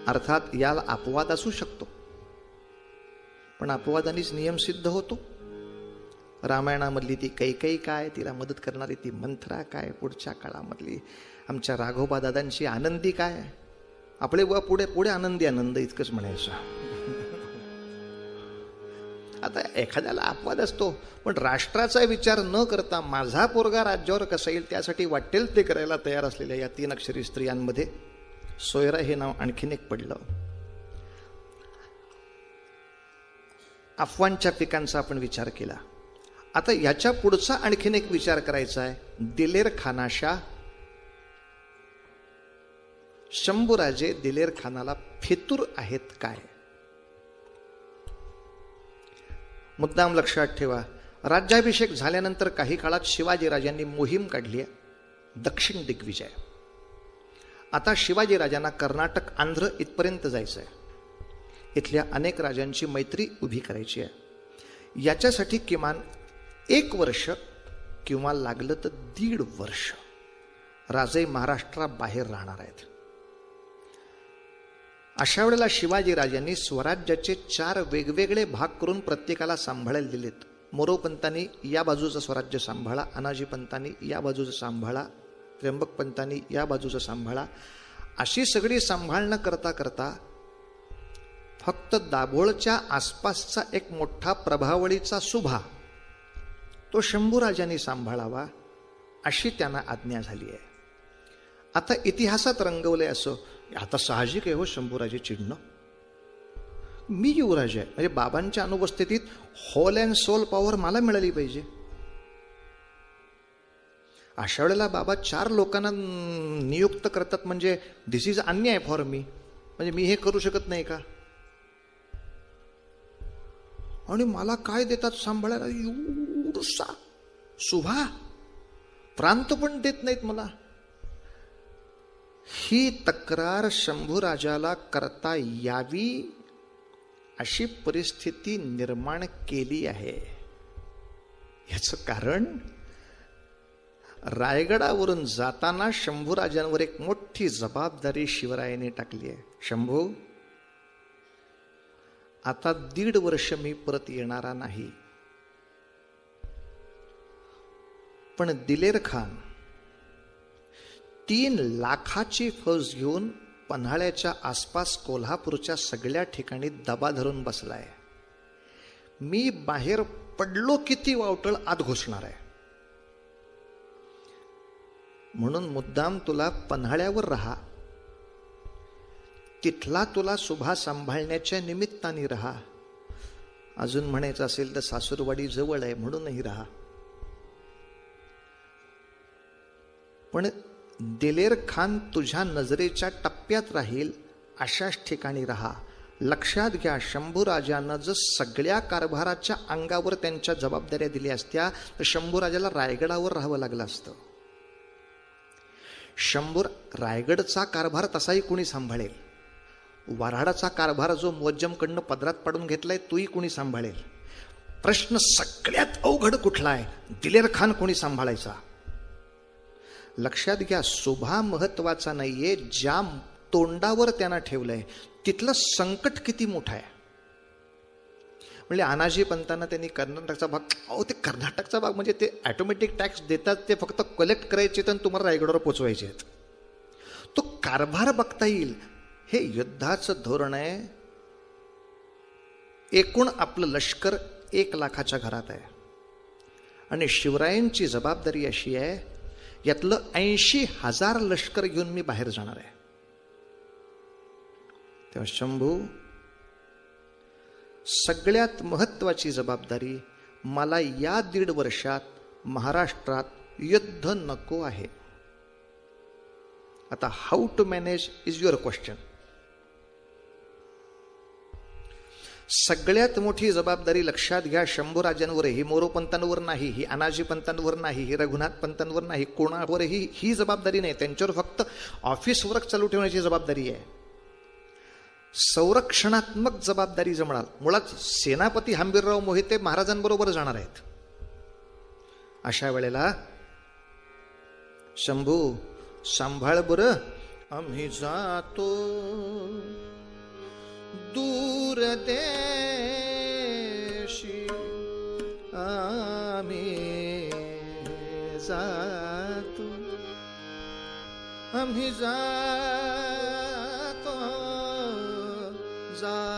अर्थात याला अपवाद असू शकतो, पण अपवादानेच नियम सिद्ध होतो. रामायणामधली ती कैकेयी काय, तिला मदत करणारी ती मंथरा काय, पुढच्या काळामधली आमच्या राघोबा दादांची आनंदी काय. आपले बुवा पुढे पुढे आनंदी आनंद इतकंच म्हणायचं. आता एखाद्याला अपवाद असतो, पण राष्ट्राचा विचार न करता माझा पोरगा राज्यावर कसा येईल त्यासाठी वाटेल ते करायला तयार असलेल्या या 3 अक्षरी स्त्रियांमध्ये सोयरा हे नाव आणखीन एक पडलं. अफवांच्या पिकांचा आपण विचार केला. आता याच्या पुढचा आणखीन एक विचार करायचा आहे. दिलेर खानाशा. शंभूराजे दिलेर खानाला फितूर आहेत काय? मुद्दाम लक्षात ठेवा. राज्याभिषेक झाल्यानंतर काही काळात शिवाजीराजांनी मोहीम काढली आहे दक्षिण दिग्विजय. आता शिवाजीराजांना कर्नाटक आंध्र इथपर्यंत जायचं आहे. इथल्या अनेक राजांची मैत्री उभी करायची आहे. याच्यासाठी किमान 1 वर्ष किंवा लागलं तर 1.5 वर्ष राजे महाराष्ट्राबाहेर राहणार आहेत. अशा वेळेला शिवाजीराजांनी स्वराज्याचे 4 वेगवेगळे भाग करून प्रत्येकाला सांभाळायला दिलेत. मोरोपंतांनी या बाजूचं स्वराज्य सांभाळा, अनाजीपंतांनी या बाजूचं सांभाळा, त्र्यंबकपंतांनी या बाजूचं सांभाळा. अशी सगळी सांभाळणं करता करता फक्त दाभोळच्या आसपासचा एक मोठा प्रभावळीचा सुभा तो शंभूराजांनी सांभाळावा अशी त्यांना आज्ञा झाली आहे. आता इतिहासात रंगवलंय असं. आता साहजिक आहे हो शंभूराजे चिडणं. मी युवराज आहे म्हणजे बाबांच्या अनुपस्थितीत होल अँड सोल पॉवर मला मिळाली पाहिजे. अशा वेळेला बाबा 4 लोकांना नियुक्त करतात म्हणजे दिस इज अन्याय फॉर मी. म्हणजे मी हे करू शकत नाही का? आणि मला काय देतात सांभाळायला? एवढसा सुभा, प्रांत पण देत नाहीत मला. ही तक्रार शंभूराजाला करता यावी अशी परिस्थिती निर्माण केली आहे. याचं कारण रायगडावरून जाताना शंभूराजांवर एक मोठी जबाबदारी शिवरायाने टाकली आहे. शंभू, आता 1.5 वर्ष मी परत येणारा नाही. पण दिलेर खान 3 लाखाची फौज घेऊन पन्हाळ्याच्या आसपास कोल्हापूरच्या सगळ्या ठिकाणी दबा धरून बसलाय. मी बाहेर पडलो किती वावटळ आत घुसणार आहे. म्हणून मुद्दाम तुला पन्हाळ्यावर राहा, तिथला तुला सुभा सांभाळण्याच्या निमित्ताने राहा. अजून म्हणायचं असेल तर सासूरवाडी जवळ आहे म्हणूनही राहा. पण दिलेर खान तुझ्या नजरेच्या टप्प्यात राहील अशाच ठिकाणी राहा. लक्षात घ्या, शंभूराजानं जर सगळ्या कारभाराच्या अंगावर त्यांच्या जबाबदाऱ्या दिल्या असत्या तर शंभूराजाला रायगडावर राहावं लागलं असतं. रायगडचा कारभार तसाही कुणी सांभाळेल, वऱ्हाडाचा कारभार जो मुअज्जमकडनं पदरात पाडून घेतलाय तोही कुणी सांभाळेल. प्रश्न सगळ्यात अवघड कुठला आहे? दिलेर खान कोणी सांभाळायचा? लक्षात घ्या, शोभा महत्वाचा नाहीये, ज्या तोंडावर त्यांना ठेवलंय तिथलं संकट किती मोठं आहे. म्हणजे अनाजी पंतांना त्यांनी कर्नाटकचा भाग, अहो ते कर्नाटकचा भाग म्हणजे ते ऑटोमॅटिक टॅक्स देतात, ते फक्त कलेक्ट करायचे तर तुम्हाला रायगडावर पोचवायचे आहेत. तो कारभार बघता येईल. हे युद्धाचं धोरण आहे. एकूण आपलं लष्कर 1 लाखाच्या घरात आहे आणि शिवरायांची जबाबदारी अशी आहे, यातलं 80,000 लष्कर घेऊन मी बाहेर जाणार आहे. तेव्हा शंभू, सगळ्यात महत्वाची जबाबदारी, मला या 1.5 वर्षात महाराष्ट्रात युद्ध नको आहे. आता how to manage is your question. सगळ्यात मोठी जबाबदारी लक्षात घ्या, शंभूराजांवर, ही मोरोपंतांवर नाही, ही अनाजी पंतांवर नाही, ही रघुनाथ पंतांवर नाही, कोणावरही ही जबाबदारी नाही. त्यांच्यावर फक्त ऑफिस वर्क चालू ठेवण्याची जबाबदारी आहे. संरक्षणात्मक जबाबदारी जमणार. मुळात सेनापती हंबीरराव मोहिते महाराजांबरोबर जाणार आहेत. अशा वेळेला शंभू सांभाळ बरं, आम्ही जातो दूर देशी, आम्ही जातो, आम्ही जातो, जातो,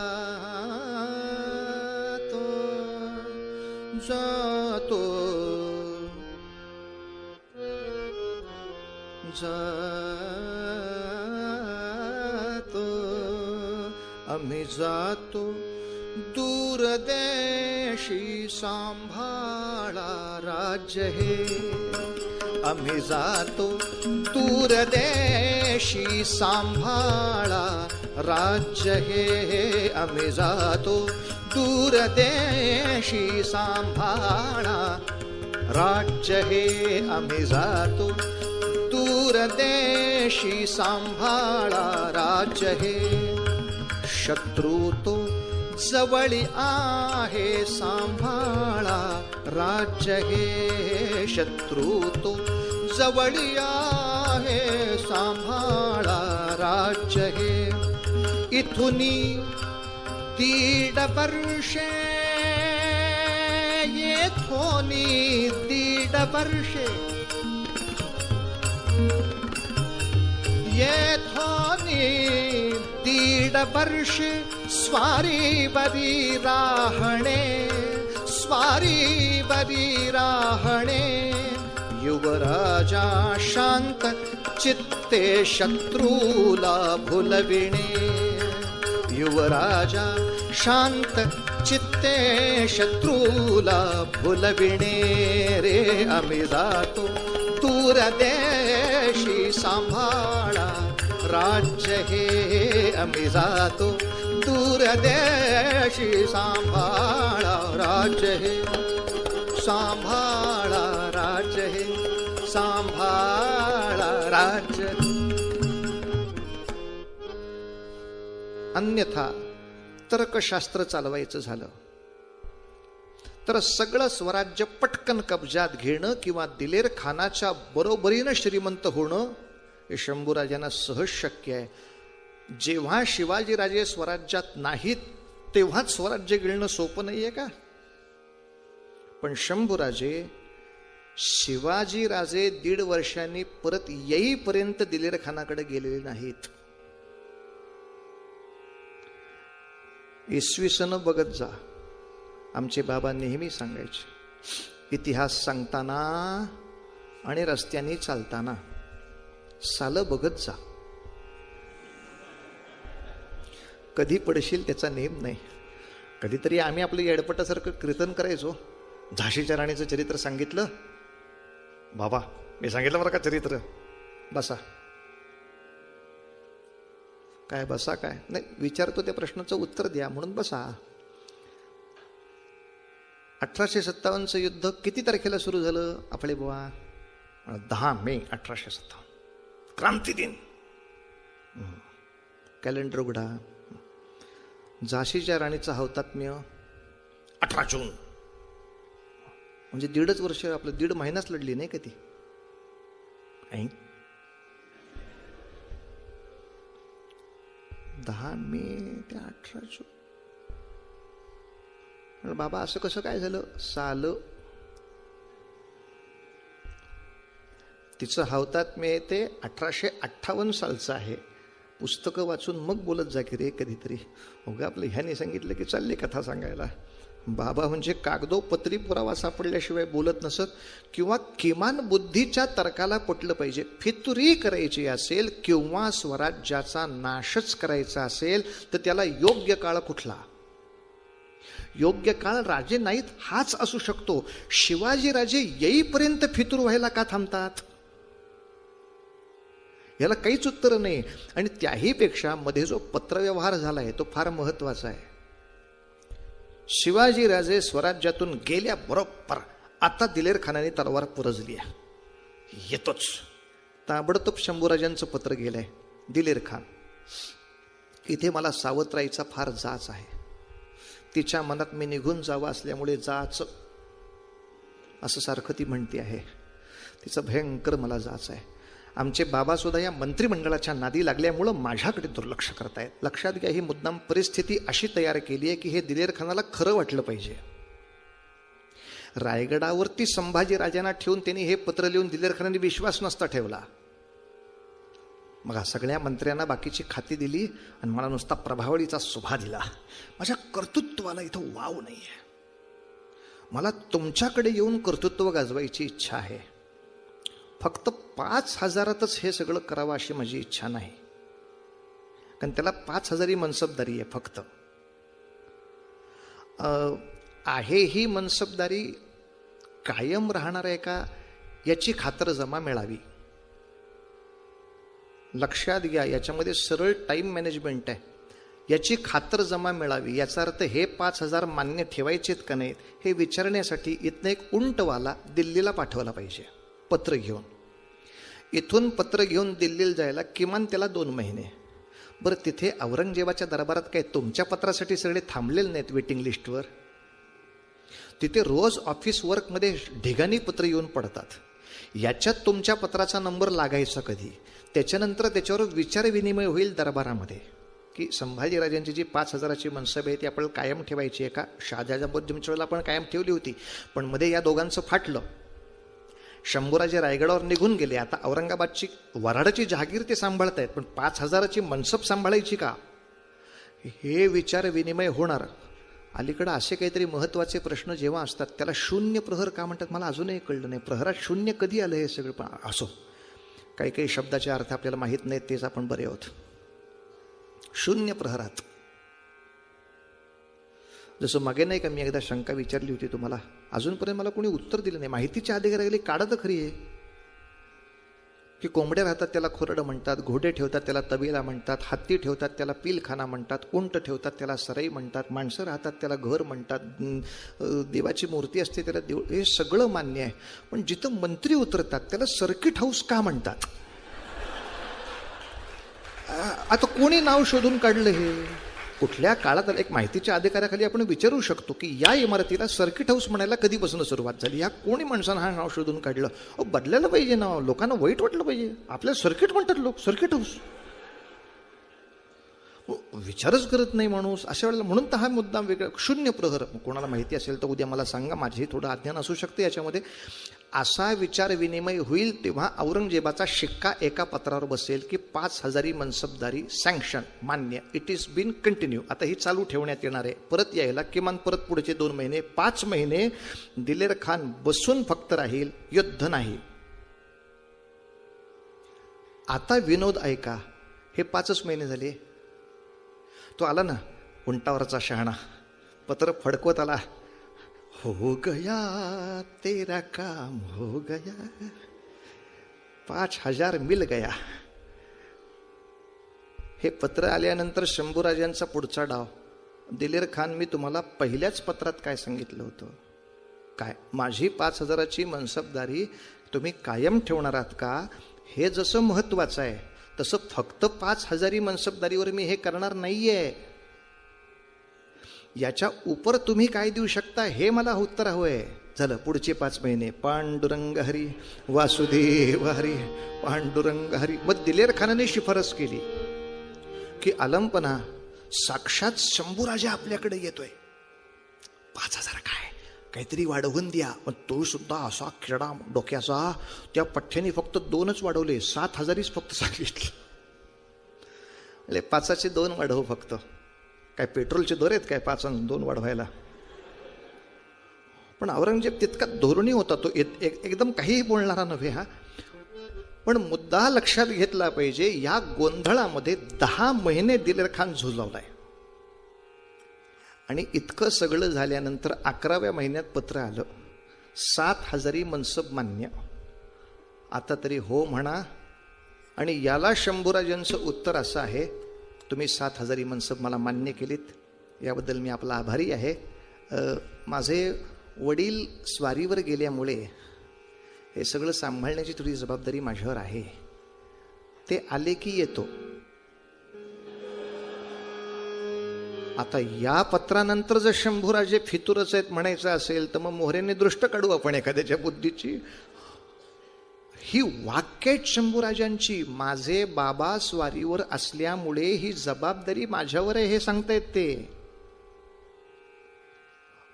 जातो, जातो, आम्ही जातो दूर देशी, सांभाळा राज्य हे. आम्ही जातो दूर देशी, सांभाळा राज्य हे. आम्ही जातो दूर देशी, सांभाळा राज्य हे. आम्ही जातो दूर देशी, सांभाळा राज्य हे. शत्रू तो जवळी आहे, सांभाळा राज्य हे. शत्रू तो जवळी आहे, सांभाळा राज्य हे. इथुनी 1.5 वर्षे, येथोनी 1.5 वर्षे, येथोनी 1.5 वर्षे, स्वारी बरी राहणे, स्वारी बरी राहणे. युवराजा शांत चित्ते, शत्रूला भुलविणे. युवराजा शांत चित्ते, शत्रूला भुलविणे रे. आम्ही जातो दूर देशी, सांभाळा राज्य हे. आम्ही जातो दूर देशी, सांभाळा राज्य हे. सांभाळा राज्य हे, सांभाळा राज्य. अन्यथा तर्कशास्त्र चालवायचं झालं तर सगळं स्वराज्य पटकन कब्जात घेणं किंवा दिलेर खानाच्या बरोबरीनं श्रीमंत होणं हे शंभूराजांना सहज शक्य आहे. जेव्हा शिवाजीराजे स्वराज्यात नाहीत तेव्हाच स्वराज्य गिळणं सोपं नाहीये का? पण शंभूराजे, शिवाजीराजे 1.5 वर्षांनी परत येईपर्यंत दिलेर खानाकडे गेलेले नाहीत. इसवी सन बघत जा. आमचे बाबा नेहमी सांगायचे, इतिहास सांगताना आणि रस्त्याने चालताना सालं बघत जा. कधी पडशील त्याचा नेम नाही. कधीतरी आम्ही आपलं येडपटासारखं कीर्तन करायचो. झाशीच्या राणीचं चरित्र सांगितलं, बाबा मी सांगितलं बरं का चरित्र, बसा. काय बसा काय? नाही, विचारतो त्या प्रश्नाचं उत्तर द्या म्हणून बसा. 1857चं युद्ध किती तारखेला सुरू झालं आपले बुवा? 10 मे 1857, क्रांती दिन. कॅलेंडर उघडा. झाशीच्या राणीचा हौतात्म्य 18 जून. म्हणजे 1.5 वर्ष, आपलं 1.5 महिनाच लढली नाही का ती? 10 मे ते 18 जून. बाबा असं कसं काय झालं? साल तिचं हौतात्म्य ते 1858 सालचं आहे. पुस्तकं वाचून मग बोलत जा की रे कधीतरी. उगा आपलं ह्याने सांगितलं की चालली कथा सांगायला. बाबा म्हणजे कागदोपत्री पुरावा सापडल्याशिवाय बोलत नसत, किंवा किमान बुद्धीच्या तर्काला पटलं पाहिजे. फितुरी करायची असेल किंवा स्वराज्याचा नाशच करायचा असेल तर त्याला योग्य काळ कुठला? योग्य काळ राजे नाहीत हाच असू शकतो. शिवाजी राजे येईपर्यंत फितूर व्हायला का थांबतात? याला काहीच उत्तर नाही. आणि त्याहीपेक्षा मध्ये जो पत्रव्यवहार झालाय तो फार महत्वाचा आहे. शिवाजी राजे स्वराज्यातून गेल्याबरोबर आता दिलेर खानाने तलवार पुरजली आहे. येतोच ताबडतोब शंभूराजांचं पत्र गेलंय. दिलेर खान, इथे मला सावत्राईचा फार जाच आहे. तिच्या मनात मी निघून जावं असल्यामुळे जाच असं सारखं ती म्हणते आहे. तिचं भयंकर मला जाच आहे. आमचे बाबा सुद्धा या मंत्रिमंडळाच्या नादी लागल्यामुळं माझ्याकडे दुर्लक्ष करतायत. लक्षात घ्या, ही मुद्दाम परिस्थिती अशी तयार केली आहे की हे दिलेर खानाला खरं वाटलं पाहिजे. रायगडावरती संभाजी राजांना ठेवून त्यांनी हे पत्र लिहून दिलेर खानाने विश्वास नसता ठेवला. मग सगळ्या मंत्र्यांना बाकीची खाती दिली आणि मला नुसता प्रभावळीचा सुभा दिला. माझ्या कर्तृत्वाला इथं वाव नाहीये. मला तुमच्याकडे येऊन कर्तृत्व गाजवायची इच्छा आहे. फक्त 5,000तच हे सगळं करावं अशी माझी इच्छा नाही. कारण त्याला 5,000 मनसबदारी आहे फक्त. आहे ही मनसबदारी कायम राहणार आहे का याची खातरजमा मिळावी. लक्षात घ्या, याच्यामध्ये सरळ टाइम मॅनेजमेंट आहे. याची खातरजमा मिळावी याचा अर्थ हे 5,000 मान्य ठेवायचेत का नाहीत हे विचारण्यासाठी इथनं एक उंटवाला दिल्लीला पाठवला पाहिजे पत्र घेऊन. इथून पत्र घेऊन दिल्लीला जायला किमान त्याला 2 महिने. बरं, तिथे औरंगजेबाच्या दरबारात काय तुमच्या पत्रासाठी सगळे थांबलेले नाहीत वेटिंग लिस्टवर? तिथे रोज ऑफिस वर्कमध्ये ढिगाणी पत्र येऊन पडतात. याच्यात तुमच्या पत्राचा नंबर लागायचा कधी? त्याच्यानंतर त्याच्यावर विचारविनिमय होईल दरबारामध्ये की संभाजीराजांची जी 5,000ची मनसब आहे ती आपल्याला कायम ठेवायची आहे का? शहाजहानच्या वेळेला आपण कायम ठेवली होती, पण मध्ये या दोघांचं फाटलं. शंभूराजे रायगडावर निघून गेले. आता औरंगाबादची वऱ्हाडची जहागीर ते सांभाळतायत, पण 5,000ची मनसब सांभाळायची का? हे विचार विनिमय होणार. अलीकडं असे काहीतरी महत्त्वाचे प्रश्न जेव्हा असतात त्याला शून्य प्रहर का म्हणतात मला अजूनही कळलं नाही. प्रहरात शून्य कधी आलं हे सगळं? पण असो, काही काही शब्दाचे अर्थ आपल्याला माहीत नाहीत, तेच आपण बरे आहोत. शून्य प्रहरात जसं मागे नाही का मी एकदा शंका विचारली होती तुम्हाला, अजूनपर्यंत मला कोणी उत्तर दिलं नाही. माहितीच्या अधिकाऱ्याला काढा तर खरी आहे की कोंबड्या राहतात त्याला खोरडं म्हणतात, घोडे ठेवतात त्याला तबेला म्हणतात, हत्ती ठेवतात त्याला पिलखाना म्हणतात, उंट ठेवतात त्याला सराई म्हणतात, माणसं राहतात त्याला घर म्हणतात, देवाची मूर्ती असते त्याला देव. हे सगळं मान्य आहे, पण जिथं मंत्री उतरतात त्याला सर्किट हाऊस का म्हणतात? आता कोणी नाव शोधून काढलं हे? कुठल्या काळात एक माहितीच्या अधिकाऱ्याखाली आपण विचारू शकतो की या इमारतीला सर्किट हाऊस म्हणायला कधीपासून सुरुवात झाली? या कोणी माणसानं हा नाव शोधून काढलं? बदलायला पाहिजे नाव, लोकांना वाईट वाटलं पाहिजे. आपल्याला सर्किट म्हणतात लोक, सर्किट हाऊस. विचारच करत नाही माणूस अशा वेळेला. म्हणून तर हा मुद्दा वेगळा. शून्य प्रहर, कोणाला माहिती असेल तर उद्या मला सांगा, माझेही थोडं अज्ञान असू शकते याच्यामध्ये. असा विचार विनिमय होईल तेव्हा औरंगजेबाचा शिक्का एका पत्रावर बसेल की 5,000 मनसबदारी सँक्शन, मान्य, इट इज बीन कंटिन्यू. आता ही चालू ठेवण्यात येणार आहे. परत यायला किमान परत पुढचे 2 महिने, 5 महिने दिलेर खान बसून फक्त राहील, युद्ध नाही. आता विनोद ऐका, हे 5च महिने झाले. तो आला ना उंटावरचा शहाणा, पत्र फडकवत आला, हो गया तेरा काम हो गया, 5,000 मिल गया. हे पत्र आल्यानंतर शंभूराजांचा पुढचा डाव. दिलेर खान, मी तुम्हाला पहिल्याच पत्रात काय सांगितलं होतं? काय, माझी 5,000ची मनसबदारी तुम्ही कायम ठेवणार आहात का? हे जसं महत्वाचं आहे तसं फक्त 5,000 मनसबदारीवर मी हे करणार नाहीये. याच्या उपर तुम्ही काय देऊ शकता हे मला उत्तर हवंय. झालं, पुढचे 5 महिने पांडुरंग हरी वासुदेव हरी पांडुरंग हरी. मग दिलेर खानाने शिफारस केली की आलंपना, साक्षात शंभूराजा आपल्याकडे येतोय, 5,000 काय, काहीतरी वाढवून द्या. मग तो सुद्धा असा खेळा डोक्याचा, त्या पठ्ठ्याने फक्त 2च वाढवले, 7,000च फक्त सांगितले. 5चे 2 वाढव फक्त. काय पेट्रोलचे दर आहेत काय 5 आणि 2 वाढवायला? पण औरंगजेब तितका धोरणी होता, तो एकदम काहीही बोलणारा नव्हे. हा पण मुद्दा लक्षात घेतला पाहिजे, या गोंधळामध्ये 10 महिने दिलेर खान झुलावलाय. आणि इतकं सगळं झाल्यानंतर 11व्या महिन्यात पत्र आलं, 7,000 मनसब मान्य. आता तरी हो म्हणा. आणि याला शंभूराजांचं उत्तर असं आहे, तुम्ही 7,000 मनसब मला मान्य केलीत, याबद्दल मी आपला आभारी आहे. माझे वडील स्वारीवर गेल्यामुळे हे सगळं सांभाळण्याची थोडी जबाबदारी माझ्यावर आहे. ते आले की येतो. आता या पत्रानंतर जर शंभूराजे फितूरच आहेत म्हणायचं असेल तर मग मोहरेने दृष्ट काढू आपण एखाद्याच्या बुद्धीची. ही वाक्य आहेत शंभूराजांची. माझे बाबा स्वारीवर असल्यामुळे ही जबाबदारी माझ्यावर आहे हे सांगतायत ते.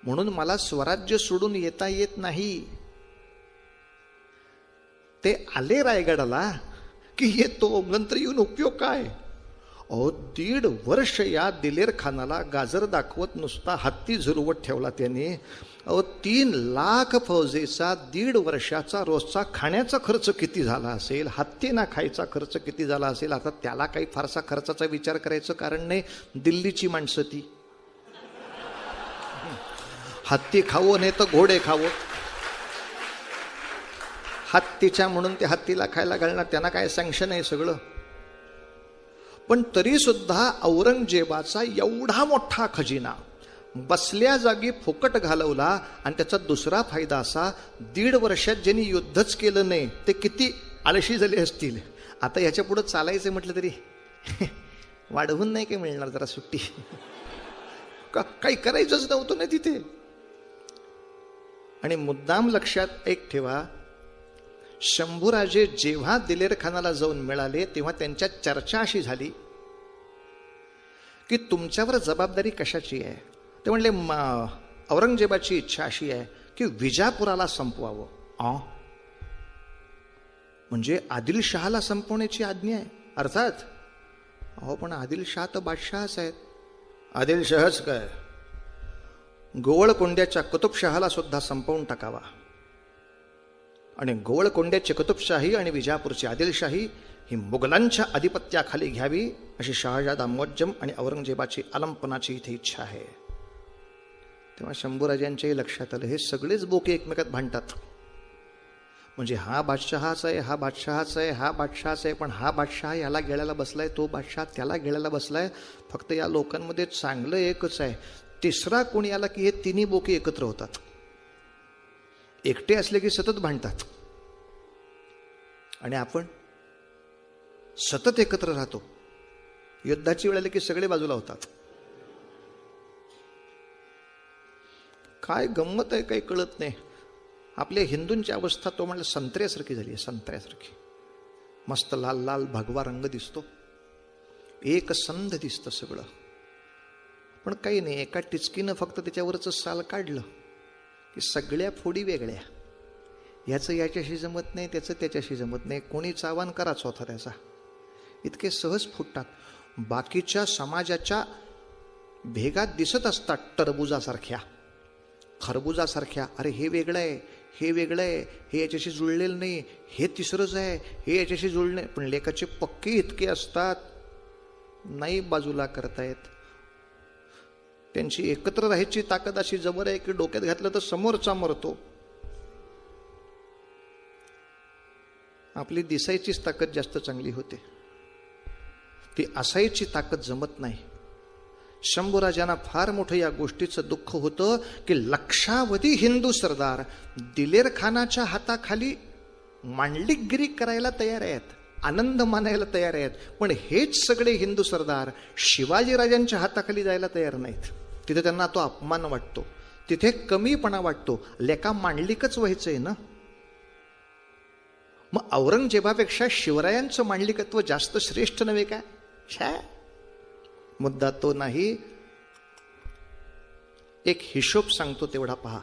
म्हणून मला स्वराज्य सोडून येता येत नाही. ते आले रायगडाला की येतो, नंतर येऊन उपयोग काय? 1.5 वर्ष या दिलेर खानाला गाजर दाखवत नुसता हत्ती झुलवत ठेवला त्याने. 3 लाख फौजेचा 1.5 वर्षाचा रोजचा खाण्याचा खर्च किती झाला असेल, हत्तीना खायचा खर्च किती झाला असेल. आता त्याला काही फारसा खर्चाचा विचार करायचं कारण नाही, दिल्लीची माणसं ती. हत्ती खावो नाही तर घोडे खावो. हत्तीच्या म्हणून ते हत्तीला खायला घालणार, त्यांना काय सँक्शन आहे सगळं. पण तरी सुद्धा औरंगजेबाचा एवढा मोठा खजिना बसल्या जागी फुकट घालवला. आणि त्याचा दुसरा फायदा असा, 1.5 वर्षात ज्यांनी युद्धच केलं नाही ते किती आळशी झाले असतील. आता ह्याच्या पुढे चालायचं म्हटलं तरी वाढवून नाही काय मिळणार जरा सुट्टी, काही करायचंच नव्हतं ना तिथे. आणि मुद्दाम लक्षात एक ठेवा, शंभूराजे जेव्हा दिलेर खानाला जाऊन मिळाले तेव्हा त्यांच्या चर्चा अशी झाली की तुमच्यावर जबाबदारी कशाची आहे? ते म्हणले, औरंगजेबाची इच्छा अशी आहे की विजापुराला संपवावं. म्हणजे आदिलशहाला संपवण्याची आज्ञा आहे. अर्थात अहो पण आदिलशाह तर बादशहाच आहेत. आदिलशहाच काय, गोवळकोंड्याच्या कुतुबशहाला सुद्धा संपवून टाकावा. आणि गोवळकोंड्याची कुतुबशाही आणि विजापूरची आदिलशाही ही मुघलांच्या आधिपत्याखाली घ्यावी अशी शहाजादा मुअज्जम आणि औरंगजेबाची आलमपनाची इथे इच्छा आहे. तेव्हा शंभूराजांच्याही लक्षात आलं, हे सगळेच बोके एकमेकात भांडतात. म्हणजे हा बादशहाच आहे, हा बादशहाच आहे, हा बादशहाच आहे. पण हा बादशहा याला गेळ्याला बसलाय, तो बादशहा त्याला गेळ्याला बसलाय. फक्त या लोकांमध्ये चांगलं एकच आहे, तिसरा कोणी आला की हे तिन्ही बोके एकत्र होतात. एकटे असले की सतत भांडतात. आणि आपण सतत एकत्र राहतो. युद्धाची वेळ आली की सगळे बाजूला होतात. काय गंमत आहे काही कळत नाही. आपल्या हिंदूंची अवस्था तो म्हणलं संत्र्यासारखी झाली आहे, संत्र्यासारखी. मस्त लाल लाल भगवा रंग दिसतो, एक संध दिसतं सगळं. पण काही नाही, एका टिचकीनं फक्त त्याच्यावरचं साल काढलं की सगळ्या फोडी वेगळ्या. याचं याच्याशी जमत नाही, त्याचं त्याच्याशी जमत नाही. कोणी चावान कराच होता त्याचा. इतके सहज फुटतात. बाकीच्या समाजाच्या भेगात दिसत असतात टरबुजासारख्या, खरबुजासारख्या. अरे हे वेगळं आहे, हे वेगळं आहे, हे याच्याशी जुळलेलं नाही, हे तिसरंच आहे, हे याच्याशी जुळणे. पण लेखाचे पक्के इतके असतात, नाही बाजूला करतायत. त्यांची एकत्र राहायची ताकद अशी जबर आहे की डोक्यात घातलं तर समोरचा मरतो. आपली दिसायचीच ताकद जास्त चांगली होते. ही असायची ताकद जमत नाही. शंभूराजांना फार मोठं या गोष्टीचं दुःख होतं की लक्षावधी हिंदू सरदार दिलेर खानाच्या हाताखाली मांडलिकगिरी करायला तयार आहेत, आनंद मानायला तयार आहेत, पण हेच सगळे हिंदू सरदार शिवाजीराजांच्या हाताखाली जायला तयार नाहीत. तिथे त्यांना तो अपमान वाटतो, तिथे कमीपणा वाटतो. लेका मांडलिकच व्हायचंय ना. मग औरंगजेबापेक्षा शिवरायांचं मांडलिकत्व जास्त श्रेष्ठ नव्हे काय? छा, मुद्दा तो नाही. एक हिशोब सांगतो तेवढा पहा.